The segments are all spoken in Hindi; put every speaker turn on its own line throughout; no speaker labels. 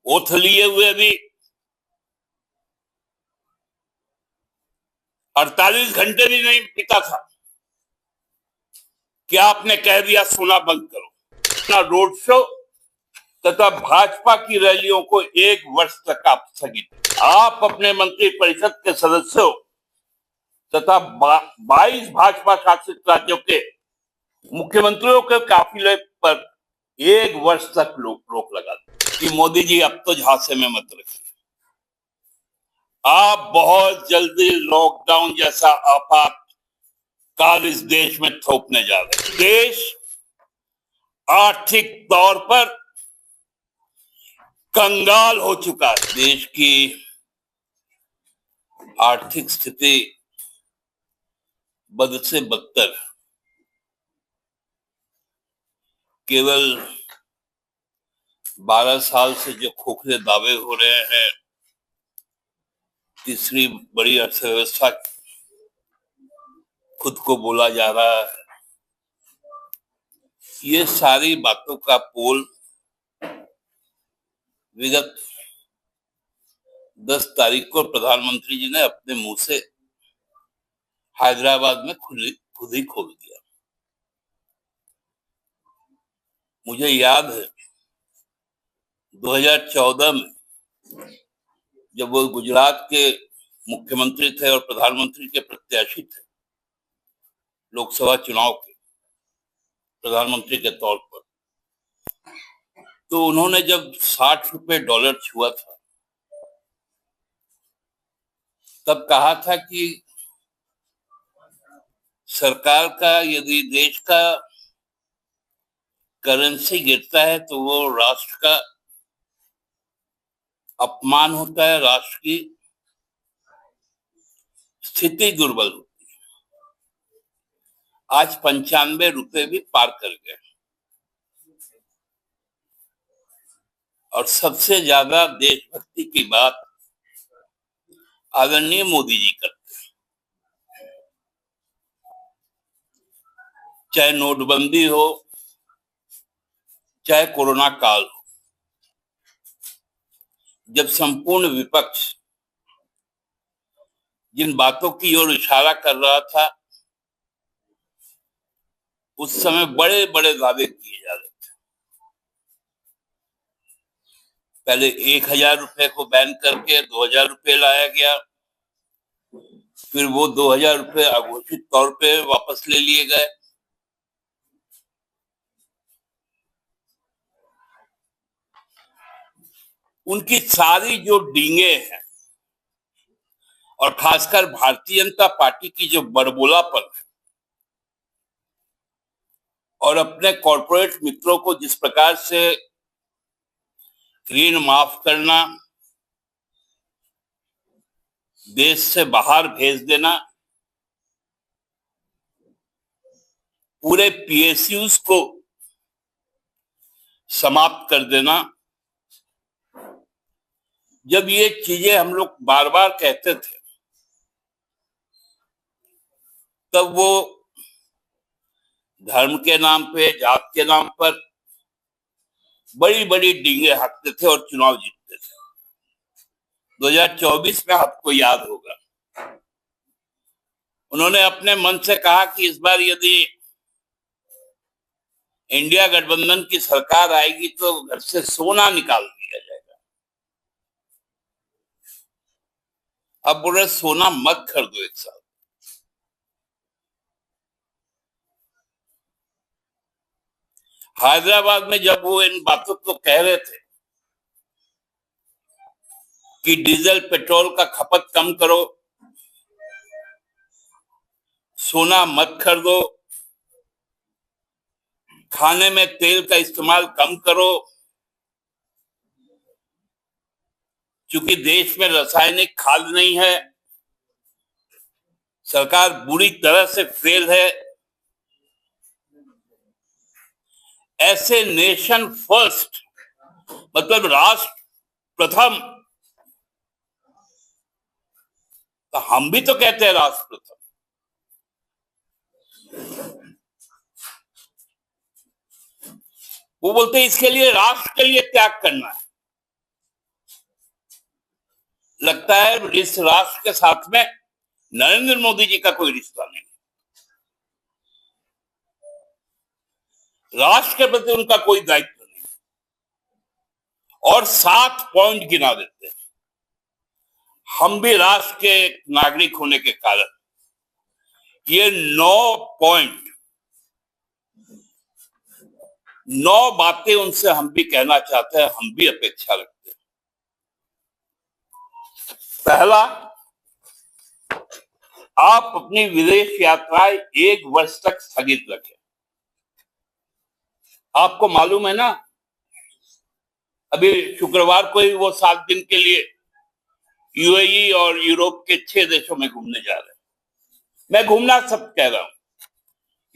ओथ लिए हुए भी 48 घंटे भी नहीं बीता था कि आपने कह दिया सोना बंद करो। अपना रोड शो तथा भाजपा की रैलियों को 1 वर्ष तक आप स्थगित। आप अपने मंत्रिपरिषद के सदस्यों तथा 22 भाजपा शासित राज्यों के मुख्यमंत्रियों के काफिले पर 1 वर्ष तक रोक लगा दी कि मोदी जी अब तो झांसे में मत रखिए। आप बहुत जल्दी लॉकडाउन जैसा आपातकाल इस देश में थोपने जा रहे हैं। देश आर्थिक तौर पर कंगाल हो चुका है। देश की आर्थिक स्थिति बद से बदतर। केवल 12 साल से जो खोखले दावे हो रहे हैं, तीसरी बड़ी अर्थव्यवस्था खुद को बोला जा रहा है, ये सारी बातों का पोल विगत 10 तारीख को प्रधानमंत्री जी ने अपने मुंह से हैदराबाद में खुद ही खोल दिया। मुझे याद है 2014 में जब वो गुजरात के मुख्यमंत्री थे और प्रधानमंत्री के प्रत्याशी थे लोकसभा चुनाव के प्रधानमंत्री के तौर पर, तो उन्होंने जब 60 रुपए डॉलर छुआ था तब कहा था कि सरकार का यदि देश का करेंसी गिरता है तो वो राष्ट्र का अपमान होता है, राष्ट्र की स्थिति दुर्बल होती है। आज 95 रुपए भी पार कर गए और सबसे ज्यादा देशभक्ति की बात आदरणीय मोदी जी करते हैं। चाहे नोटबंदी हो, चाहे कोरोना काल हो, जब संपूर्ण विपक्ष जिन बातों की ओर इशारा कर रहा था उस समय बड़े बड़े दावे किए जा रहे थे। पहले 1000 रुपए को बैन करके 2000 रुपए लाया गया, फिर वो 2000 रुपए अघोषित तौर पे वापस ले लिए गए। उनकी सारी जो डींगे हैं और खासकर भारतीय जनता पार्टी की जो बड़बोलापन है और अपने कॉर्पोरेट मित्रों को जिस प्रकार से ऋण माफ करना, देश से बाहर भेज देना, पूरे पीएसयूज को समाप्त कर देना, जब ये चीजें हम लोग बार बार कहते थे तब वो धर्म के नाम पे, जात के नाम पर बड़ी बड़ी डींगे हाँकते थे और चुनाव जीतते थे। 2024 में आपको याद होगा उन्होंने अपने मन से कहा कि इस बार यदि इंडिया गठबंधन की सरकार आएगी तो घर से सोना निकाल दिया जाएगा। अब बोल रहे सोना मत खरीदो एक साथ। हैदराबाद में जब वो इन बातों को कह रहे थे कि डीजल पेट्रोल का खपत कम करो, सोना मत खरीदो, खाने में तेल का इस्तेमाल कम करो, क्योंकि देश में रासायनिक खाद नहीं है, सरकार बुरी तरह से फेल है। ऐसे नेशन फर्स्ट मतलब राष्ट्र प्रथम, तो हम भी तो कहते हैं राष्ट्र प्रथम। वो बोलते हैं इसके लिए राष्ट्र के लिए त्याग करना है। लगता है इस राष्ट्र के साथ में नरेंद्र मोदी जी का कोई रिश्ता नहीं, राष्ट्र के प्रति उनका कोई दायित्व नहीं, और 7 पॉइंट गिना देते हैं। हम भी राष्ट्र के नागरिक होने के कारण ये 9 पॉइंट, 9 बातें उनसे हम भी कहना चाहते हैं, हम भी अपेक्षा रखते हैं। पहला, आप अपनी विदेश यात्राएं 1 वर्ष तक स्थगित रखें। आपको मालूम है ना, अभी शुक्रवार को ही वो 7 दिन के लिए यूएई और यूरोप के 6 देशों में घूमने जा रहे हैं। मैं घूमना सब कह रहा हूं,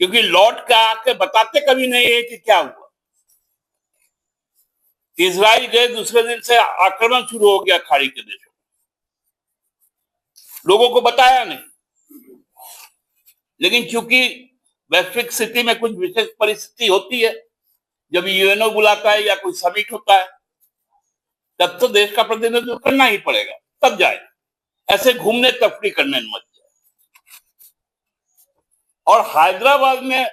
क्योंकि लौट के आके बताते कभी नहीं है कि क्या हुआ। इजराइल गए, दूसरे दिन से आक्रमण शुरू हो गया खाड़ी के देशों में, लोगों को बताया नहीं। लेकिन चूंकि वैश्विक स्थिति में कुछ विशेष परिस्थिति होती है, जब यूएनओ बुलाता है या कोई समिट होता है, तब तो देश का प्रतिनिधित्व करना ही पड़ेगा, तब जाए। ऐसे घूमने तफरी करने मत जाए। और हैदराबाद में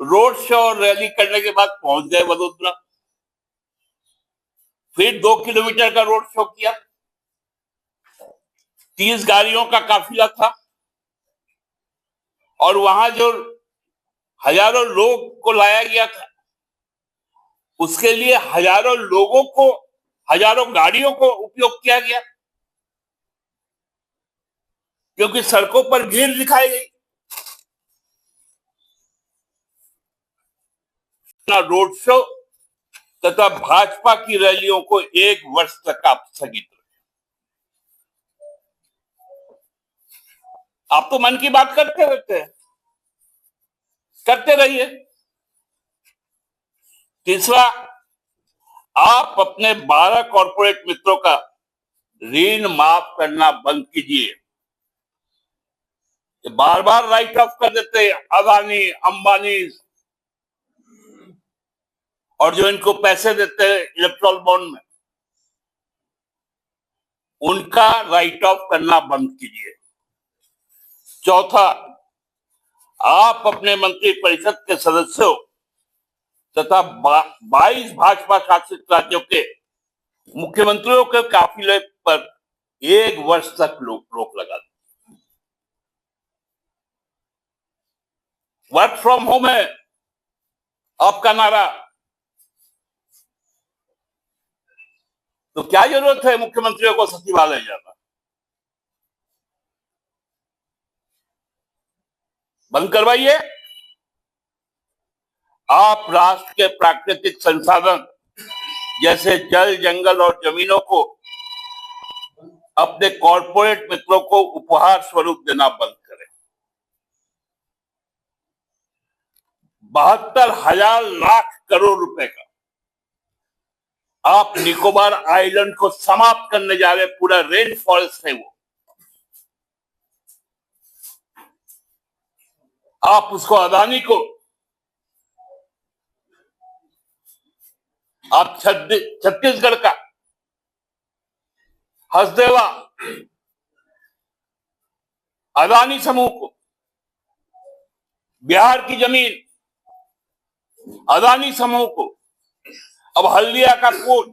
रोड शो और रैली करने के बाद पहुंच गए वडोदरा, फिर 2 किलोमीटर का रोड शो किया, 30 गाड़ियों का काफिला था, और वहां जो हजारों लोग को लाया गया था, उसके लिए हजारों लोगों को, हजारों गाड़ियों को उपयोग किया गया, क्योंकि सड़कों पर भीड़ दिखाई गई। रोड शो तथा भाजपा की रैलियों को 1 वर्ष तक आप स्थगित रखें। आप तो मन की बात करते रहते हैं, करते रहिए। तीसरा, आप अपने 12 कॉर्पोरेट मित्रों का ऋण माफ करना बंद कीजिए। बार बार राइट ऑफ कर देते हैं अदानी, अंबानी, और जो इनको पैसे देते हैं इलेक्ट्रल बॉन्ड में, उनका राइट ऑफ करना बंद कीजिए। चौथा, आप अपने मंत्रिपरिषद के सदस्यों तथा 22 भाजपा शासित राज्यों के मुख्यमंत्रियों के काफिले पर 1 वर्ष तक रोक लगा दें। वर्क फ्रॉम होम है आपका नारा, तो क्या जरूरत है मुख्यमंत्रियों को सचिवालय जाना? बंद करवाइए। आप राष्ट्र के प्राकृतिक संसाधन जैसे जल, जंगल और जमीनों को अपने कॉर्पोरेट मित्रों को उपहार स्वरूप देना बंद करें। 72,000 लाख करोड़ रुपए का आप निकोबार आइलैंड को समाप्त करने जा रहे, पूरा रेन फॉरेस्ट है वो, आप उसको अदानी को, आप छत्तीसगढ़ का हसदेवा अदानी समूह को, बिहार की जमीन अदानी समूह को, अब हल्दिया का पोर्ट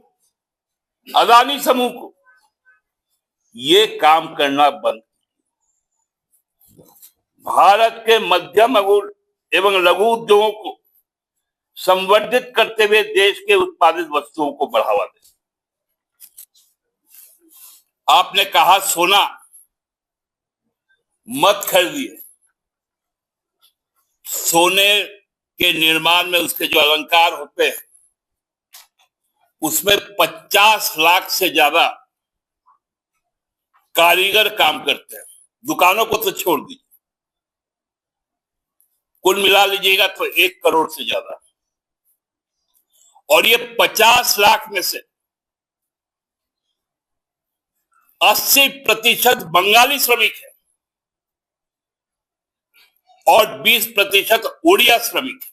अदानी समूह को, ये काम करना बंद। भारत के मध्यम एवं लघु उद्योगों को संवर्धित करते हुए देश के उत्पादित वस्तुओं को बढ़ावा दें। आपने कहा सोना मत खरीदिए। सोने के निर्माण में उसके जो अलंकार होते हैं, उसमें 50 लाख से ज्यादा कारीगर काम करते हैं। दुकानों को तो छोड़ दीजिए, कुल मिला लीजिएगा तो 1 करोड़ से ज्यादा, और ये 50 लाख में से 80% बंगाली श्रमिक है और 20% उड़िया श्रमिक है,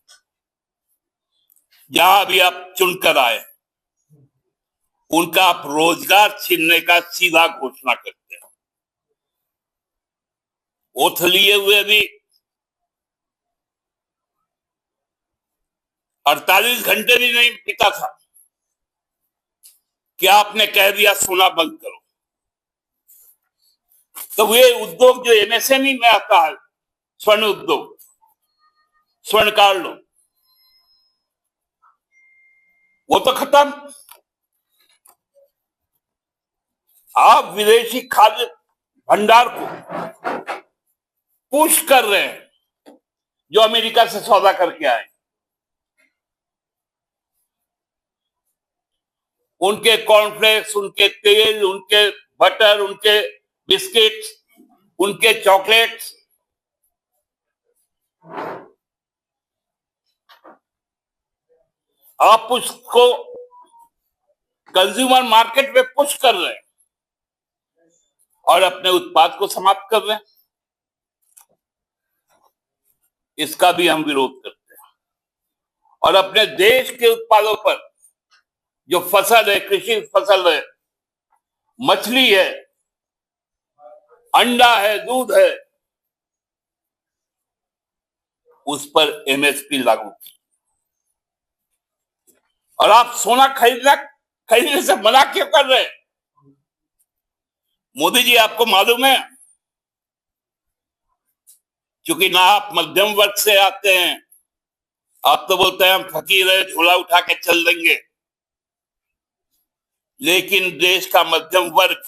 जहां भी आप चुनकर आए। उनका आप रोजगार छीनने का सीधा घोषणा करते हैं। ओथ लिए हुए भी 48 घंटे भी नहीं बीता था कि आपने कह दिया सोना बंद करो। तो वे उद्योग जो एमएसएमई में आता है, स्वर्ण उद्योग, स्वर्णकार लोग, वो तो खत्म। आप विदेशी खाद्य भंडार को पुश कर रहे हैं जो अमेरिका से सौदा करके आए। उनके कॉर्नफ्लेक्स, उनके तेल, उनके बटर, उनके बिस्किट्स, उनके चॉकलेट्स, आप उसको कंज्यूमर मार्केट में पुश कर रहे हैं और अपने उत्पाद को समाप्त कर रहे हैं। इसका भी हम विरोध करते हैं। और अपने देश के उत्पादों पर जो फसल है, कृषि फसल है, मछली है, अंडा है, दूध है, उस पर एमएसपी लागू की। और आप सोना खरीदने से मना क्यों कर रहे हैं? मोदी जी, आपको मालूम है, क्योंकि ना आप मध्यम वर्ग से आते हैं, आप तो बोलते हैं हम फकीर है, झोला उठा के चल देंगे। लेकिन देश का मध्यम वर्ग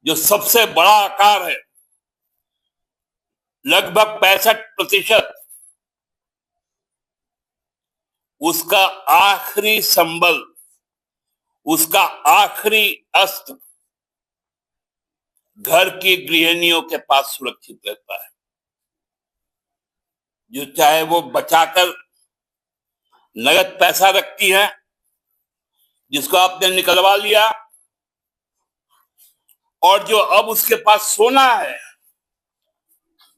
जो सबसे बड़ा आकार है, लगभग 65%, उसका आखिरी संबल, उसका आखिरी अस्त्र घर की गृहिणियों के पास सुरक्षित रहता है, जो चाहे वो बचाकर नगद पैसा रखती है, जिसको आपने निकलवा लिया, और जो अब उसके पास सोना है।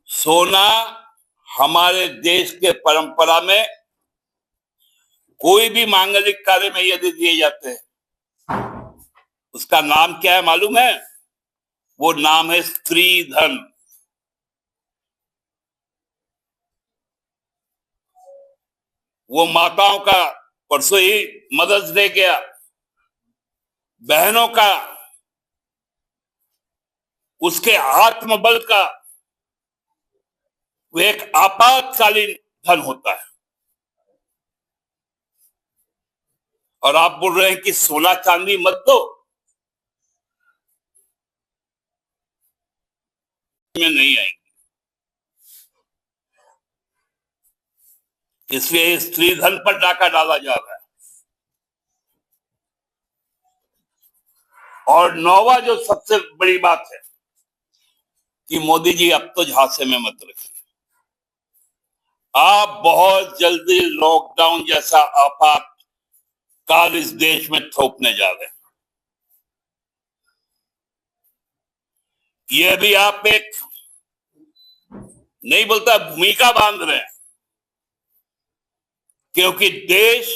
सोना हमारे देश के परंपरा में कोई भी मांगलिक कार्य में यदि दिए जाते हैं, उसका नाम क्या है मालूम है? वो नाम है स्त्री धन। वो माताओं का, परसों ही मदर्स डे गया, बहनों का, उसके आत्मबल का वो एक आपातकालीन धन होता है। और आप बोल रहे हैं कि सोना चांदी मत दो, में नहीं आएंगे। इसलिए स्त्री धन पर डाका डाला जा रहा है। और नौवा जो सबसे बड़ी बात है कि मोदी जी, अब तो झांसे में मत रखिए। आप बहुत जल्दी लॉकडाउन जैसा आपातकाल इस देश में थोपने जा रहे हैं। यह भी आप एक, नहीं बोलता, भूमिका बांध रहे हैं, क्योंकि देश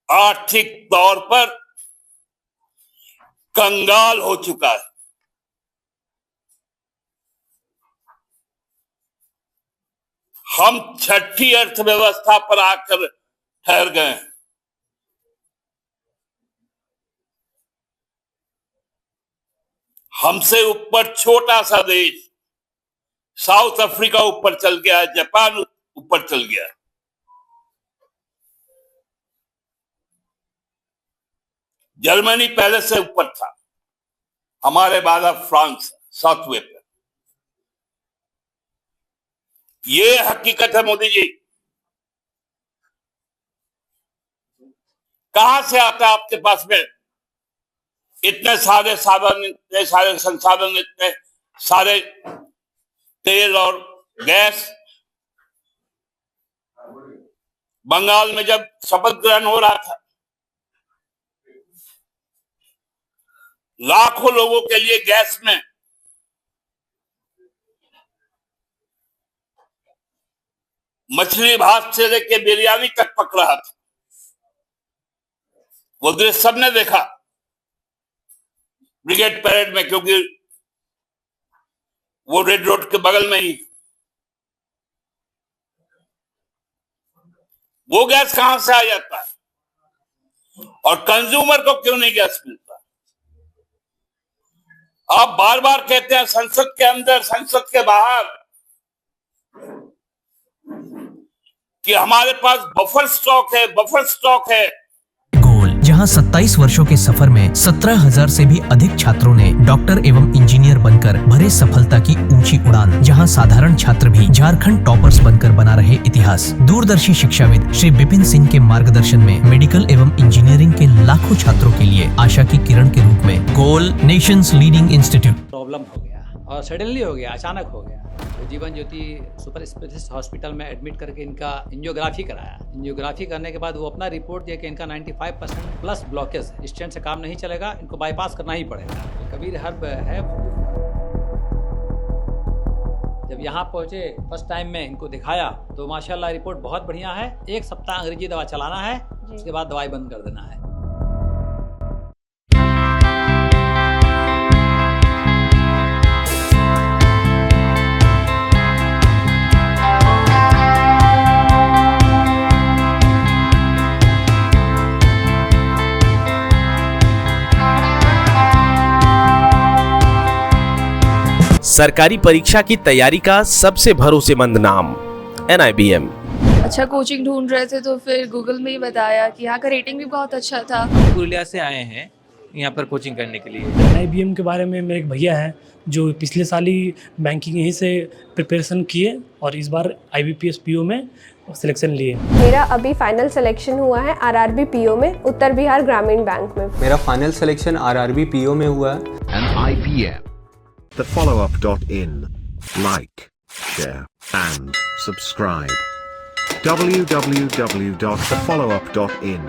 आर्थिक तौर पर कंगाल हो चुका है। हम छठी अर्थव्यवस्था पर आकर ठहर गए हैं। हमसे ऊपर छोटा सा देश साउथ अफ्रीका ऊपर चल गया है, जापान ऊपर चल गया है। जर्मनी पहले से ऊपर था, हमारे बाद अब फ्रांस सातवें पे। ये हकीकत है मोदी जी। कहां से आता है आपके पास में इतने सारे साधन, इतने सारे संसाधन, इतने सारे तेल और गैस? बंगाल में जब शपथ ग्रहण हो रहा था, लाखों लोगों के लिए गैस में मछली भात से लेके बिरयानी तक पक रहा था। वो दृश्य सबने देखा ब्रिगेड परेड में, क्योंकि वो रेड रोड के बगल में ही। वो गैस कहां से आ जाता है और कंज्यूमर को क्यों नहीं गैस मिलता? आप बार बार कहते हैं संसद के अंदर, संसद के बाहर, कि हमारे पास बफर स्टॉक है, बफर स्टॉक है।
जहां 27 वर्षों के सफर में 17,000 से भी अधिक छात्रों ने डॉक्टर एवं इंजीनियर बनकर भरे सफलता की ऊंची उड़ान, जहां साधारण छात्र भी झारखंड टॉपर्स बनकर बना रहे इतिहास। दूरदर्शी शिक्षाविद श्री विपिन सिंह के मार्गदर्शन में मेडिकल एवं इंजीनियरिंग के लाखों छात्रों के लिए आशा की किरण के रूप में गोल नेशंस लीडिंग इंस्टीट्यूट।
प्रॉब्लम हो गया और सडनली हो गया, अचानक हो गया। तो Jeevan Jyoti super specialist hospital में एडमिट करके इनका एंजियोग्राफी कराया। एंजियोग्राफी करने के बाद वो अपना रिपोर्ट दिया कि इनका 95% प्लस ब्लॉकेज, स्टेंट से काम नहीं चलेगा, इनको बाईपास करना ही पड़ेगा। कबीर हर्ब है। जब यहाँ पहुँचे फर्स्ट टाइम में इनको दिखाया तो माशाल्लाह रिपोर्ट बहुत बढ़िया है। 1 सप्ताह अंग्रेजी दवा चलाना है, उसके बाद दवाई बंद कर देना है।
सरकारी परीक्षा की तैयारी का सबसे भरोसेमंद नाम NIBM।
अच्छा कोचिंग ढूंढ रहे थे तो फिर गूगल में ही बताया कि यहाँ का रेटिंग भी बहुत अच्छा था।
पुरुलिया से आए हैं यहाँ पर कोचिंग करने के लिए।
NIBM के बारे में मेरे एक भैया हैं जो पिछले साल ही बैंकिंग यहीं से प्रिपरेशन किए और इस बार IBPS PO में सिलेक्शन लिए।
मेरा अभी फाइनल सिलेक्शन हुआ है RRB PO में, उत्तर बिहार ग्रामीण बैंक में।
मेरा फाइनल सिलेक्शन RRB PO में हुआ है।
NIBM, thefollowup.in. Like, share and subscribe. www.thefollowup.in